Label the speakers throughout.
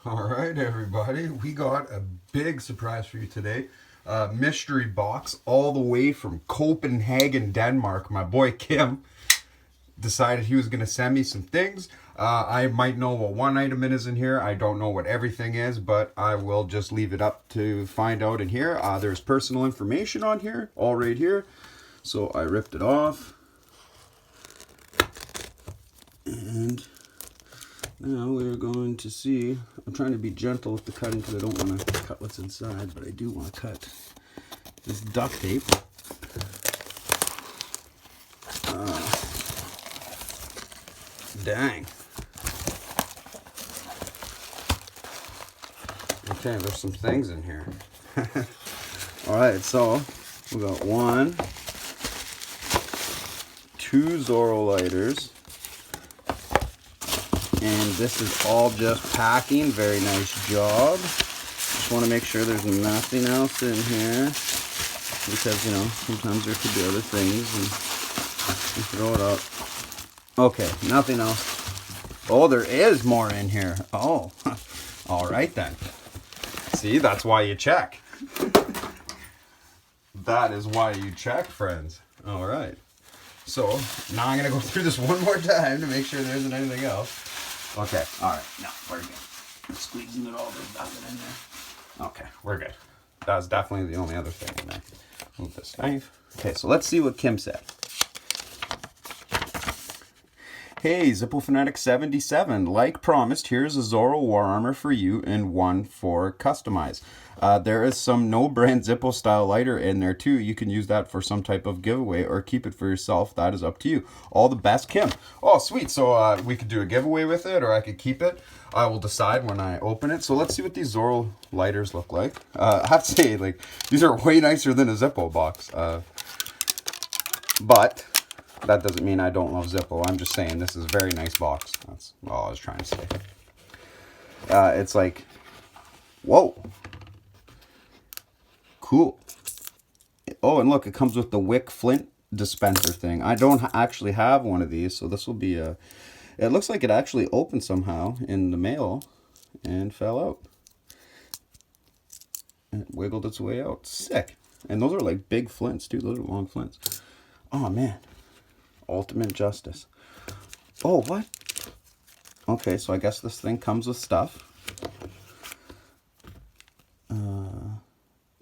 Speaker 1: All right, everybody, we got a big surprise for you today. Mystery box all the way from Copenhagen, Denmark. My boy Kim decided he was going to send me some things. I might know what one item it is in here. I don't know what everything is, but I will just leave it up to find out in here. There's personal information on here, all right here. So I ripped it off. And now we're going to see. I'm trying to be gentle with the cutting because I don't want to cut what's inside, but I do want to cut this duct tape. Dang. Okay, there's some things in here. Alright, so we got 1, 2 Zorro lighters. And this is all just packing. Very nice job. Just want to make sure there's nothing else in here. Because, you know, sometimes there could be other things. And you throw it out. Okay, nothing else. Oh, there is more in here. Oh, all right then. See, that's why you check. That is why you check, friends. All right. So, now I'm going to go through this one more time to make sure there isn't anything else. Okay, all right, no, we're good. I'm squeezing it all, there's nothing in there. Okay, we're good. That was definitely the only other thing in there. Move this knife. Okay, so let's see what Kim said. Hey, Zippo Fanatic 77. Like promised, here's a Zorro War Armor for you and one for customize. There is some no-brand Zippo style lighter in there too. You can use that for some type of giveaway or keep it for yourself. That is up to you. All the best, Kim. Oh, sweet. So we could do a giveaway with it or I could keep it. I will decide when I open it. So let's see what these Zorro lighters look like. I have to say, like, these are way nicer than a Zippo box. But that doesn't mean I don't love Zippo. I'm just saying this is a very nice box. That's all I was trying to say. It's like, whoa. Cool. Oh, and look, it comes with the wick flint dispenser thing. I don't actually have one of these, so this will be a... It looks like it actually opened somehow in the mail and fell out. It wiggled its way out. Sick. And those are like big flints, too. Those are long flints. Oh, man. Ultimate Justice. Oh, what? Okay, so I guess this thing comes with stuff.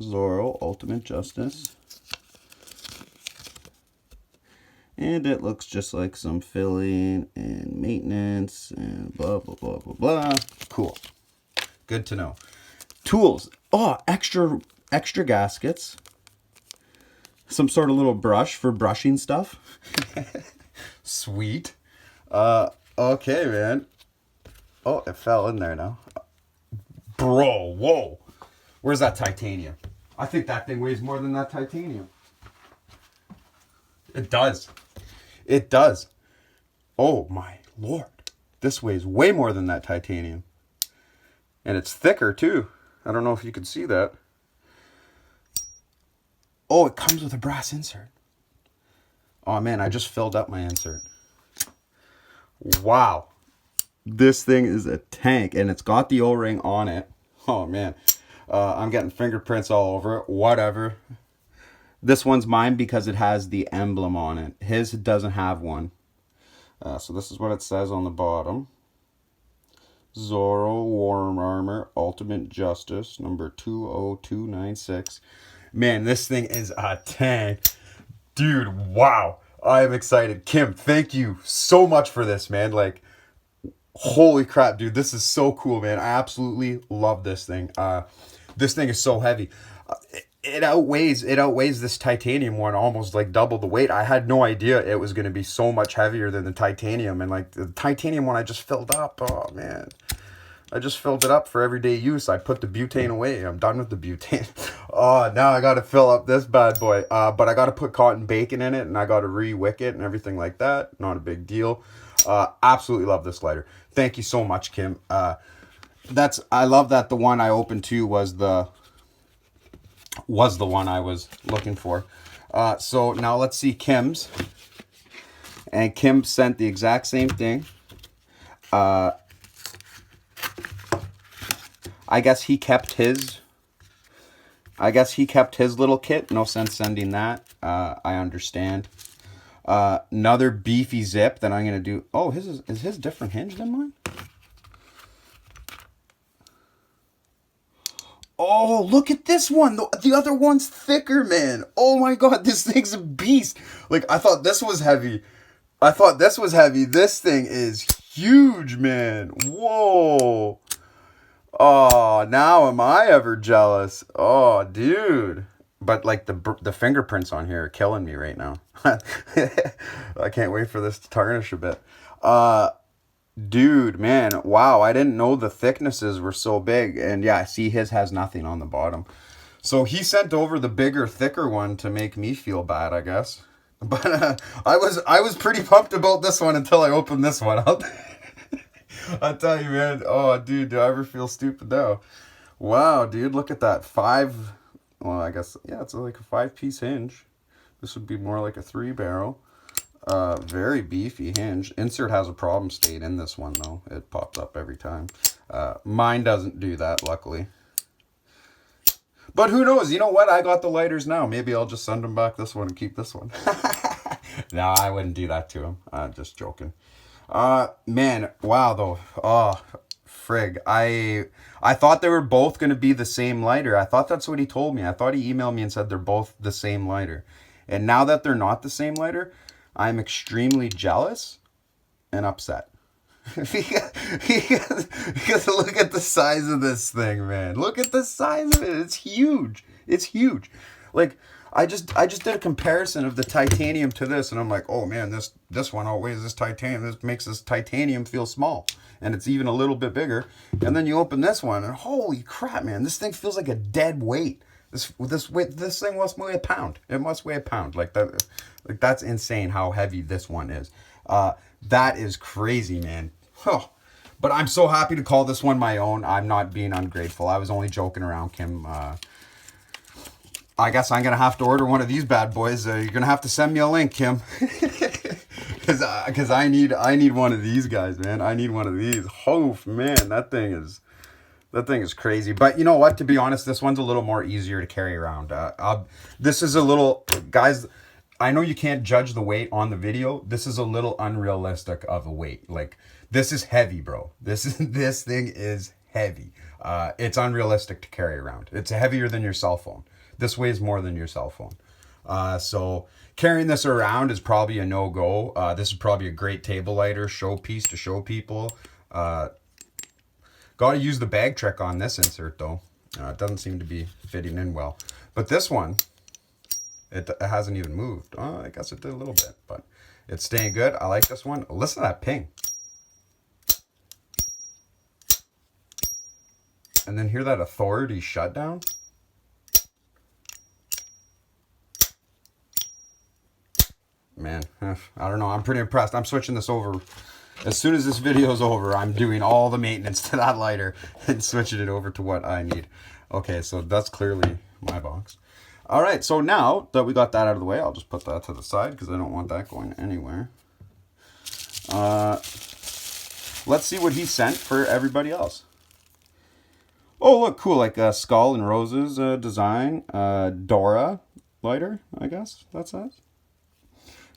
Speaker 1: Zorro Ultimate Justice. And it looks just like some filling and maintenance and blah, blah, blah, blah, blah. Cool. Good to know. Tools. Oh, extra gaskets. Some sort of little brush for brushing stuff. Sweet. Okay, man. Oh, it fell in there now. Bro, whoa. Where's that titanium? I think that thing weighs more than that titanium. It does. It does. Oh, my Lord. This weighs way more than that titanium. And it's thicker, too. I don't know if you can see that. Oh, it comes with a brass insert. Oh, man, I just filled up my insert. Wow. This thing is a tank, and it's got the O-ring on it. Oh, man. I'm getting fingerprints all over it. Whatever. This one's mine because it has the emblem on it. His doesn't have one. So this is what it says on the bottom. Zorro War Armor Ultimate Justice, number 20296. Man, this thing is a tank. Dude, wow. I am excited. Kim, thank you so much for this, man. Like, holy crap, dude. This is so cool, man. I absolutely love this thing. This thing is so heavy. It outweighs this titanium one almost like double the weight. I had no idea it was going to be so much heavier than the titanium. And like the titanium one I just filled up. Oh, man. I just filled it up for everyday use. I put the butane away. I'm done with the butane. Oh, now I got to fill up this bad boy. But I got to put cotton bacon in it, and I got to re-wick it and everything like that. Not a big deal. Absolutely love this lighter. Thank you so much, Kim. I love that the one I opened too was the one I was looking for. So now let's see Kim's. And Kim sent the exact same thing. I guess he kept his little kit. No sense sending that. I understand. Another beefy zip that I'm going to do. Oh, is his different hinge than mine? Oh, look at this one. The other one's thicker, man. Oh my god, this thing's a beast. Like, I thought this was heavy. This thing is huge, man. Whoa. Oh, now am I ever jealous. Oh, dude. But, like, the fingerprints on here are killing me right now. I can't wait for this to tarnish a bit. Dude, man, wow, I didn't know the thicknesses were so big. And yeah, see, his has nothing on the bottom. So he sent over the bigger, thicker one to make me feel bad, I guess. But I was pretty pumped about this one until I opened this one up. I'll tell you, man. Oh, dude, do I ever feel stupid now? Wow, dude, look at that. Well, I guess, yeah, it's like a 5-piece hinge. This would be more like a 3-barrel. Very beefy hinge. Insert has a problem staying in this one, though. It pops up every time. Mine doesn't do that, luckily. But who knows? You know what? I got the lighters now. Maybe I'll just send him back this one and keep this one. No, I wouldn't do that to him. I'm just joking. Man, wow, though. Oh, frig. I thought they were both going to be the same lighter. I thought that's what he told me. I thought he emailed me and said they're both the same lighter. And now that they're not the same lighter, I'm extremely jealous and upset. because look at the size of this thing, man. Look at the size of it. It's huge. It's huge. Like, I just did a comparison of the titanium to this, and I'm like, oh man, this one outweighs this titanium. This makes this titanium feel small, and it's even a little bit bigger. And then you open this one, and holy crap, man, this thing feels like a dead weight. This thing must weigh a pound. It must weigh a pound. Like that. Like, that's insane how heavy this one is. That is crazy, man. Oh. But I'm so happy to call this one my own. I'm not being ungrateful. I was only joking around, Kim. I guess I'm going to have to order one of these bad boys. You're going to have to send me a link, Kim. Because I need one of these guys, man. I need one of these. Oh, man, that thing is crazy. But you know what? To be honest, this one's a little more easier to carry around. This is a little... Guys, I know you can't judge the weight on the video. This is a little unrealistic of a weight. Like, this is heavy, bro. This thing is heavy. It's unrealistic to carry around. It's heavier than your cell phone. This weighs more than your cell phone. So carrying this around is probably a no-go. This is probably a great table lighter, showpiece to show people. Got to use the bag trick on this insert, though. It doesn't seem to be fitting in well. But this one, it hasn't even moved. Oh, I guess it did a little bit, but it's staying good. I like this one. Listen to that ping. And then hear that authority shutdown. Man, I don't know. I'm pretty impressed. I'm switching this over. As soon as this video is over, I'm doing all the maintenance to that lighter and switching it over to what I need. Okay, so that's clearly my box. All right, so now that we got that out of the way, I'll just put that to the side because I don't want that going anywhere. Let's see what he sent for everybody else. Oh, look, cool, like a skull and roses design. Dora lighter, I guess that says.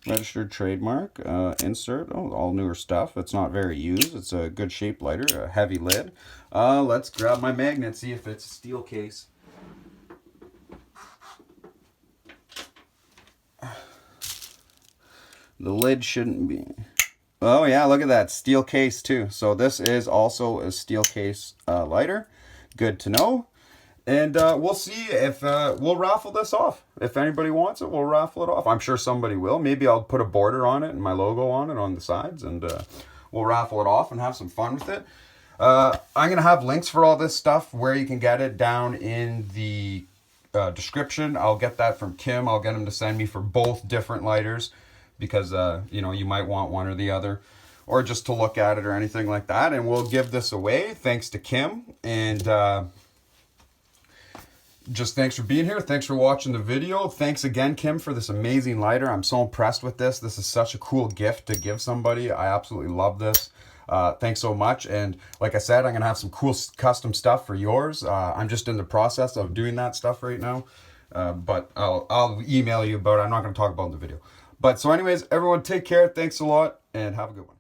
Speaker 1: Registered trademark, insert, all newer stuff. It's not very used. It's a good shaped lighter, a heavy lid. Let's grab my magnet, see if it's a steel case. The lid shouldn't be. Oh yeah, look at that, steel case too. So this is also a steel case lighter. Good to know. And we'll see if we'll raffle this off. If anybody wants it, we'll raffle it off. I'm sure somebody will. Maybe I'll put a border on it and my logo on it on the sides, and we'll raffle it off and have some fun with it. I'm going to have links for all this stuff where you can get it down in the description. I'll get that from Kim. I'll get him to send me for both different lighters because, you know, you might want one or the other, or just to look at it or anything like that. And we'll give this away thanks to Kim. And just thanks for being here. Thanks for watching the video. Thanks again, Kim, for this amazing lighter. I'm so impressed with this. This is such a cool gift to give somebody. I absolutely love this. Thanks so much. And like I said, I'm going to have some cool custom stuff for yours. I'm just in the process of doing that stuff right now. But I'll email you about it. I'm not going to talk about it in the video. But so anyways, everyone take care. Thanks a lot and have a good one.